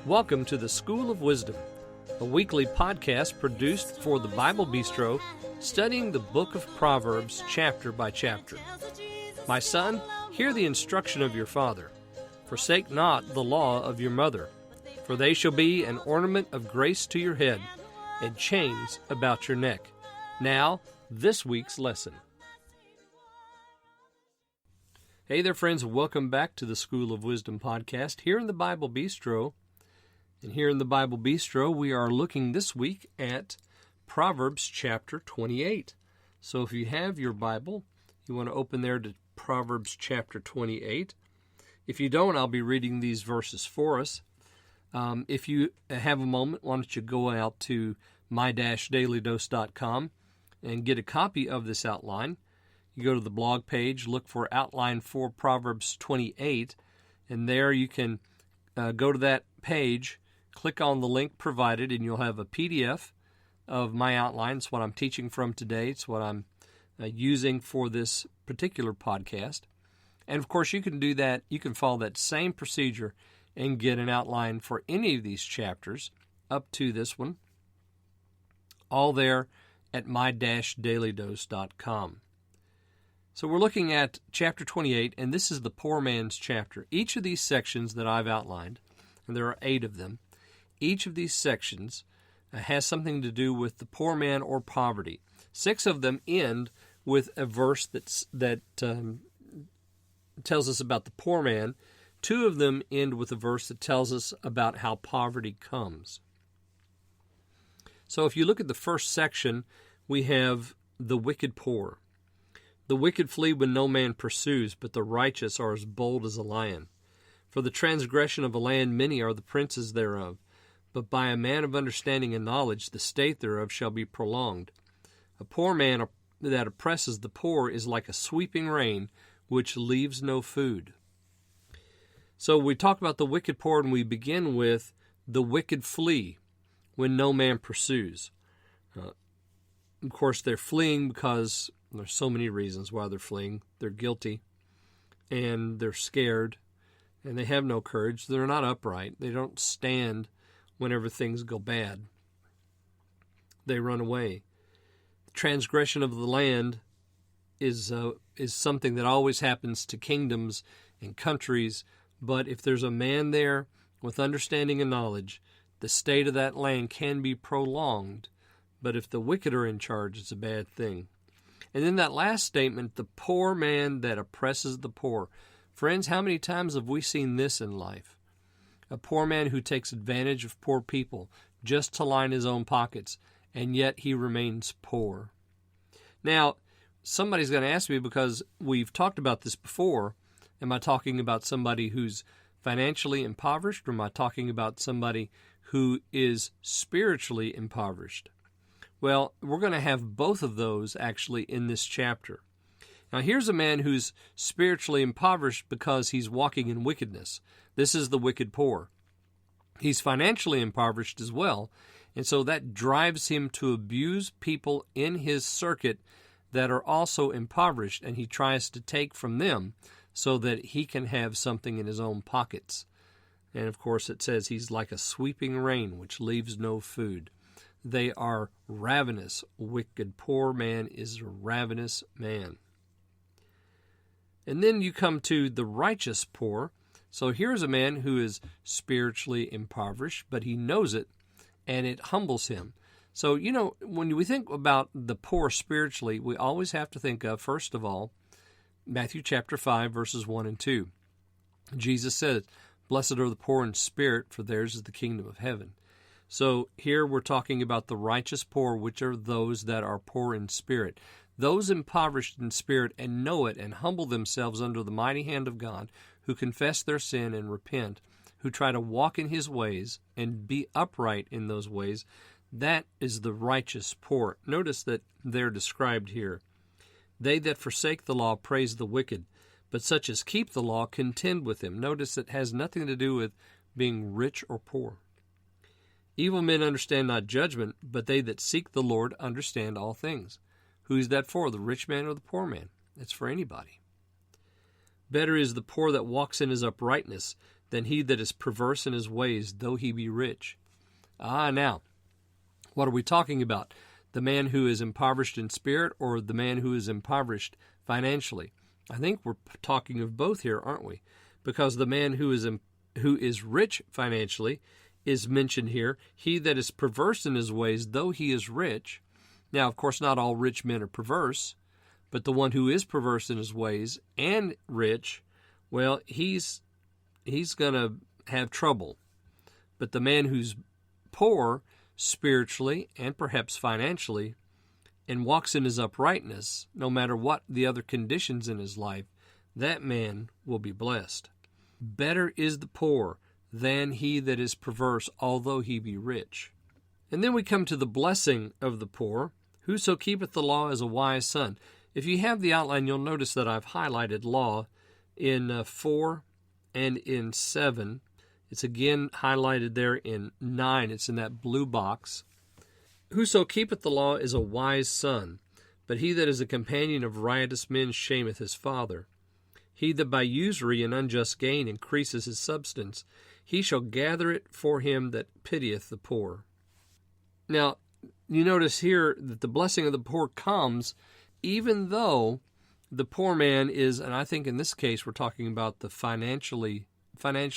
Welcome to the School of Wisdom, a weekly podcast produced for the Bible Bistro, studying the book of Proverbs chapter by chapter. My son, hear the instruction of your father. Forsake not the law of your mother, for they shall be an ornament of grace to your head, and chains about your neck. Now, this week's lesson. Hey there, friends. Welcome back to the School of Wisdom podcast here in the Bible Bistro. And here in the Bible Bistro, we are looking this week at Proverbs chapter 28. So if you have your Bible, you want to open there to Proverbs chapter 28. If you don't, I'll be reading these verses for us. If you have a moment, why don't you go out to my-dailydose.com and get a copy of this outline. You go to the blog page, look for Outline for Proverbs 28, and there you can go to that page, click on the link provided, and you'll have a PDF of my outline. It's what I'm teaching from today. It's what I'm using for this particular podcast. And, of course, you can do that. You can follow that same procedure and get an outline for any of these chapters up to this one, all there at my-dailydose.com. So we're looking at chapter 28, and this is the poor man's chapter. Each of these sections that I've outlined, and there are 8 of them, each of these sections has something to do with the poor man or poverty. 6 of them end with a verse that tells us about the poor man. 2 of them end with a verse that tells us about how poverty comes. So if you look at the first section, we have the wicked poor. The wicked flee when no man pursues, but the righteous are as bold as a lion. For the transgression of a land many are the princes thereof, but by a man of understanding and knowledge the state thereof shall be prolonged. A poor man that oppresses the poor is like a sweeping rain, which leaves no food. So we talk about the wicked poor, and we begin with the wicked flee when no man pursues. Of course, they're fleeing because there's so many reasons why they're fleeing. They're guilty, and they're scared, and they have no courage. They're not upright. They don't stand whenever things go bad. They run away. The transgression of the land is something that always happens to kingdoms and countries, but if there's a man there with understanding and knowledge, the state of that land can be prolonged. But if the wicked are in charge, it's a bad thing. And then that last statement, the poor man that oppresses the poor. Friends, how many times have we seen this in life? A poor man who takes advantage of poor people just to line his own pockets, and yet he remains poor. Now, somebody's going to ask me, because we've talked about this before, am I talking about somebody who's financially impoverished, or am I talking about somebody who is spiritually impoverished? Well, we're going to have both of those actually in this chapter. Now, here's a man who's spiritually impoverished because he's walking in wickedness. This is the wicked poor. He's financially impoverished as well, and so that drives him to abuse people in his circuit that are also impoverished, and he tries to take from them so that he can have something in his own pockets. And, of course, it says he's like a sweeping rain which leaves no food. They are ravenous. Wicked poor man is a ravenous man. And then you come to the righteous poor. So here's a man who is spiritually impoverished, but he knows it, and it humbles him. So, when we think about the poor spiritually, we always have to think of, first of all, Matthew chapter 5, verses 1 and 2. Jesus said, "Blessed are the poor in spirit, for theirs is the kingdom of heaven." So here we're talking about the righteous poor, which are those that are poor in spirit. Those impoverished in spirit and know it and humble themselves under the mighty hand of God, who confess their sin and repent, who try to walk in his ways and be upright in those ways, that is the righteous poor. Notice that they're described here. They that forsake the law praise the wicked, but such as keep the law contend with him. Notice it has nothing to do with being rich or poor. Evil men understand not judgment, but they that seek the Lord understand all things. Who's that for, the rich man or the poor man? It's for anybody. Better is the poor that walks in his uprightness than he that is perverse in his ways, though he be rich. Now, what are we talking about? The man who is impoverished in spirit or the man who is impoverished financially? I think we're talking of both here, aren't we? Because the man who is rich financially is mentioned here. He that is perverse in his ways, though he is rich. Now, of course, not all rich men are perverse, but the one who is perverse in his ways and rich, well, he's going to have trouble. But the man who's poor spiritually and perhaps financially and walks in his uprightness, no matter what the other conditions in his life, that man will be blessed. Better is the poor than he that is perverse, although he be rich. And then we come to the blessing of the poor. Whoso keepeth the law is a wise son. If you have the outline, you'll notice that I've highlighted law in 4 and in 7. It's again highlighted there in 9. It's in that blue box. Whoso keepeth the law is a wise son, but he that is a companion of riotous men shameth his father. He that by usury and unjust gain increases his substance, he shall gather it for him that pitieth the poor. Now, you notice here that the blessing of the poor comes even though the poor man is, and I think in this case we're talking about the financially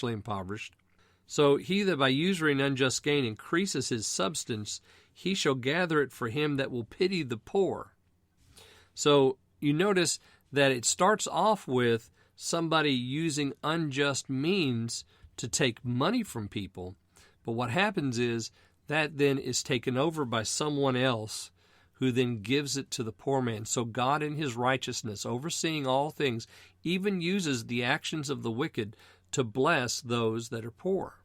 impoverished. So he that by usury and unjust gain increases his substance, he shall gather it for him that will pity the poor. So you notice that it starts off with somebody using unjust means to take money from people. But what happens is that then is taken over by someone else who then gives it to the poor man. So God in his righteousness, overseeing all things, even uses the actions of the wicked to bless those that are poor.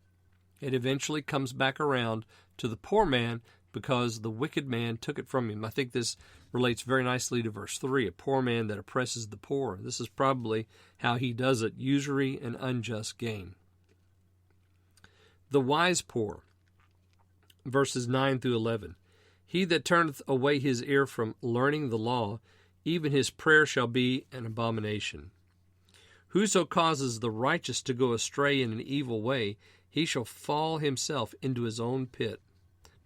It eventually comes back around to the poor man because the wicked man took it from him. I think this relates very nicely to verse 3, a poor man that oppresses the poor. This is probably how he does it, usury and unjust gain. The wise poor, verses 9 through 11. He that turneth away his ear from learning the law, even his prayer shall be an abomination. Whoso causes the righteous to go astray in an evil way, he shall fall himself into his own pit.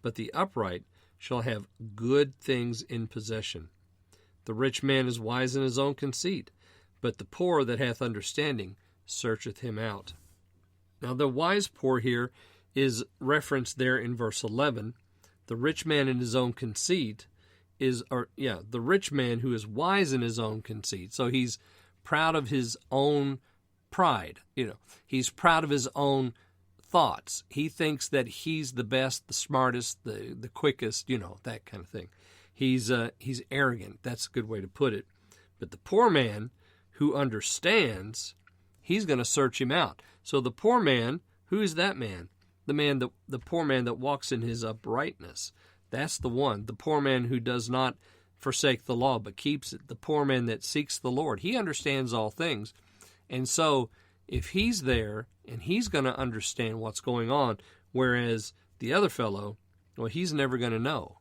But the upright shall have good things in possession. The rich man is wise in his own conceit, but the poor that hath understanding searcheth him out. Now the wise poor here is referenced there in verse 11. The rich man in his own conceit the rich man who is wise in his own conceit. So he's proud of his own pride. He's proud of his own thoughts. He thinks that he's the best, the smartest, the quickest, that kind of thing. He's arrogant. That's a good way to put it. But the poor man who understands, he's going to search him out. So the poor man, who is that man? The poor man that walks in his uprightness. That's the one. The poor man who does not forsake the law but keeps it. The poor man that seeks the Lord. He understands all things. And so if he's there and he's going to understand what's going on, whereas the other fellow, well, he's never going to know.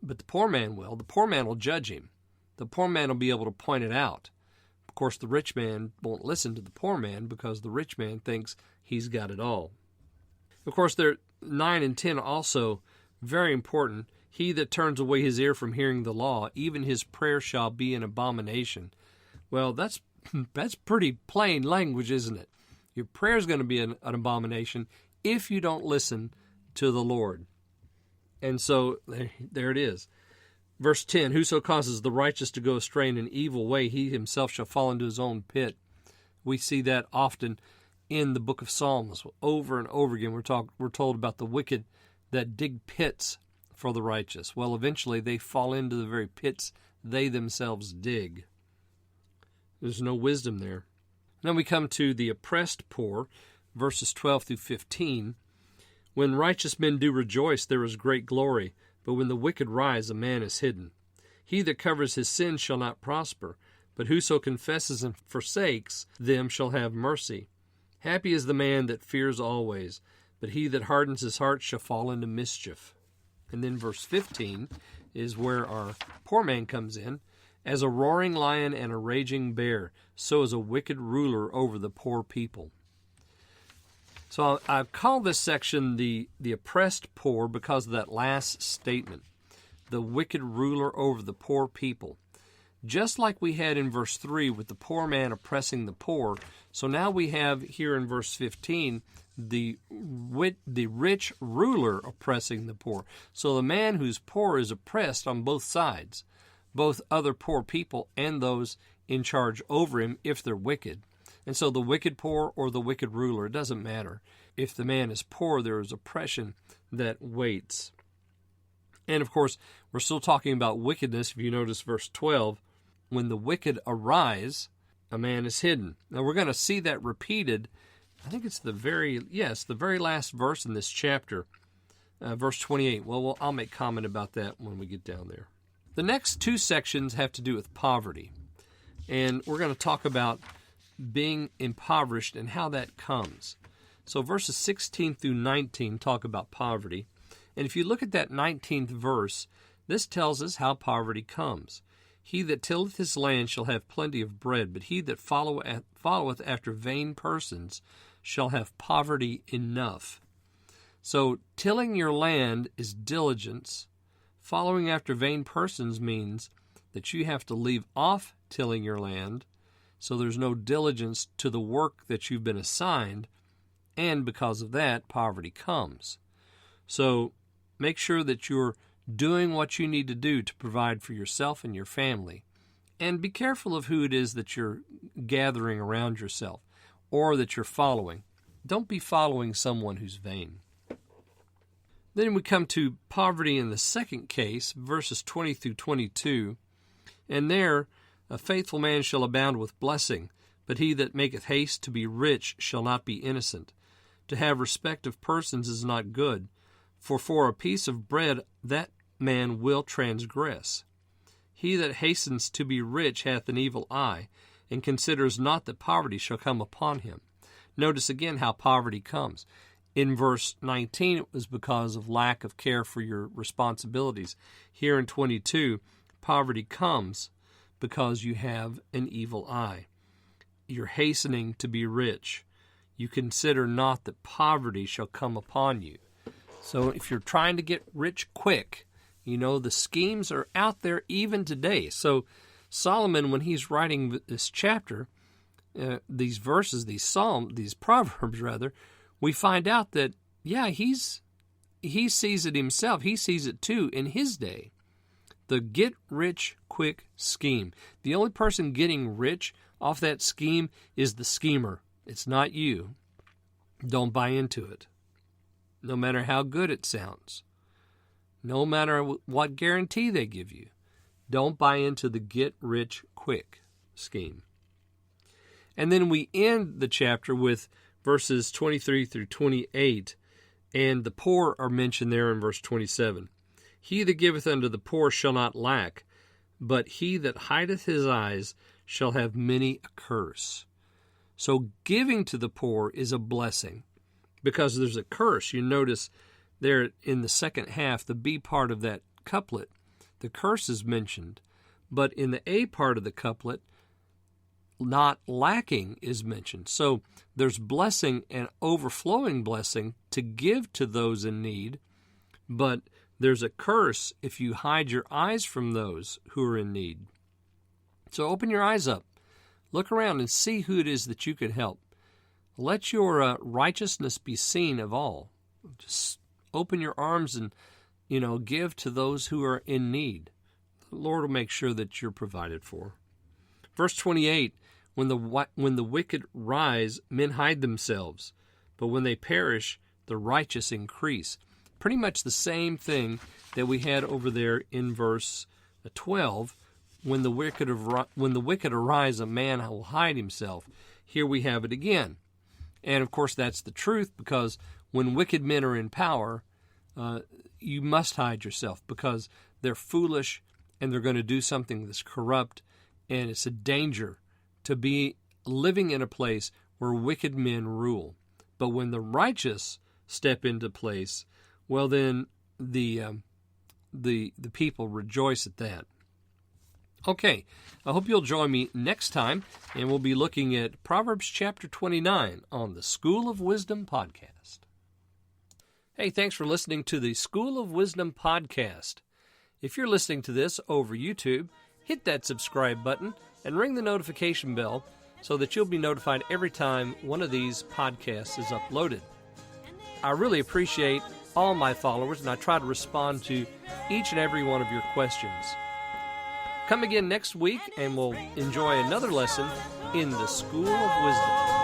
But the poor man will. The poor man will judge him. The poor man will be able to point it out. Of course, the rich man won't listen to the poor man because the rich man thinks he's got it all. Of course, 9 and 10 also very important. He that turns away his ear from hearing the law, even his prayer shall be an abomination. Well, that's pretty plain language, isn't it? Your prayer is going to be an abomination if you don't listen to the Lord. And so there it is. Verse 10, whoso causes the righteous to go astray in an evil way, he himself shall fall into his own pit. We see that often in the book of Psalms. Over and over again, we're told about the wicked that dig pits for the righteous. Well, eventually they fall into the very pits they themselves dig. There's no wisdom there. Then we come to the oppressed poor, verses 12 through 15. When righteous men do rejoice, there is great glory, but when the wicked rise, a man is hidden. He that covers his sins shall not prosper, but whoso confesses and forsakes them shall have mercy. Happy is the man that fears always, but he that hardens his heart shall fall into mischief. And then verse 15 is where our poor man comes in. As a roaring lion and a raging bear, so is a wicked ruler over the poor people. So I've called this section the oppressed poor because of that last statement, the wicked ruler over the poor people. Just like we had in verse 3 with the poor man oppressing the poor, so now we have here in verse 15 the rich ruler oppressing the poor. So the man who's poor is oppressed on both sides, both other poor people and those in charge over him if they're wicked. And so the wicked poor or the wicked ruler, it doesn't matter. If the man is poor, there is oppression that waits. And of course, we're still talking about wickedness. If you notice verse 12, when the wicked arise, a man is hidden. Now we're going to see that repeated. I think it's the very last verse in this chapter, verse 28. Well, I'll make comment about that when we get down there. The next two sections have to do with poverty. And we're going to talk about being impoverished and how that comes. So verses 16 through 19 talk about poverty. And if you look at that 19th verse, this tells us how poverty comes. He that tilleth his land shall have plenty of bread, but he that followeth after vain persons shall have poverty enough. So tilling your land is diligence. Following after vain persons means that you have to leave off tilling your land, so there's no diligence to the work that you've been assigned, and because of that, poverty comes. So make sure that you're doing what you need to do to provide for yourself and your family. And be careful of who it is that you're gathering around yourself or that you're following. Don't be following someone who's vain. Then we come to poverty in the second case, verses 20 through 22. And there, a faithful man shall abound with blessing, but he that maketh haste to be rich shall not be innocent. To have respect of persons is not good, for a piece of bread that man will transgress. He that hastens to be rich hath an evil eye, and considers not that poverty shall come upon him. Notice again how poverty comes. In verse 19, it was because of lack of care for your responsibilities. Here in 22, poverty comes because you have an evil eye. You're hastening to be rich. You consider not that poverty shall come upon you. So if you're trying to get rich quick, the schemes are out there even today. So Solomon, when he's writing this chapter, these verses, these Proverbs rather, we find out that, he sees it himself. He sees it too in his day. The get-rich-quick scheme. The only person getting rich off that scheme is the schemer. It's not you. Don't buy into it. No matter how good it sounds. No matter what guarantee they give you. Don't buy into the get-rich-quick scheme. And then we end the chapter with verses 23 through 28, and the poor are mentioned there in verse 27. He that giveth unto the poor shall not lack, but he that hideth his eyes shall have many a curse. So giving to the poor is a blessing, because there's a curse. You notice there in the second half, the B part of that couplet, the curse is mentioned, but in the A part of the couplet, not lacking is mentioned. So there's blessing and overflowing blessing to give to those in need, but there's a curse if you hide your eyes from those who are in need. So open your eyes up. Look around and see who it is that you can help. Let your righteousness be seen of all. Just open your arms and, give to those who are in need. The Lord will make sure that you're provided for. Verse 28, when the wicked rise, men hide themselves, but when they perish, the righteous increase. Pretty much the same thing that we had over there in verse 12. When the wicked arise, a man will hide himself. Here we have it again. And of course that's the truth, because when wicked men are in power, you must hide yourself, because they're foolish and they're going to do something that's corrupt, and it's a danger to be living in a place where wicked men rule. But when the righteous step into place, well then the people rejoice at that. Okay, I hope you'll join me next time, and we'll be looking at Proverbs chapter 29 on the School of Wisdom podcast. Hey, thanks for listening to the School of Wisdom podcast. If you're listening to this over YouTube, hit that subscribe button and ring the notification bell so that you'll be notified every time one of these podcasts is uploaded. I really appreciate all my followers, and I try to respond to each and every one of your questions. Come again next week, and we'll enjoy another lesson in the School of Wisdom.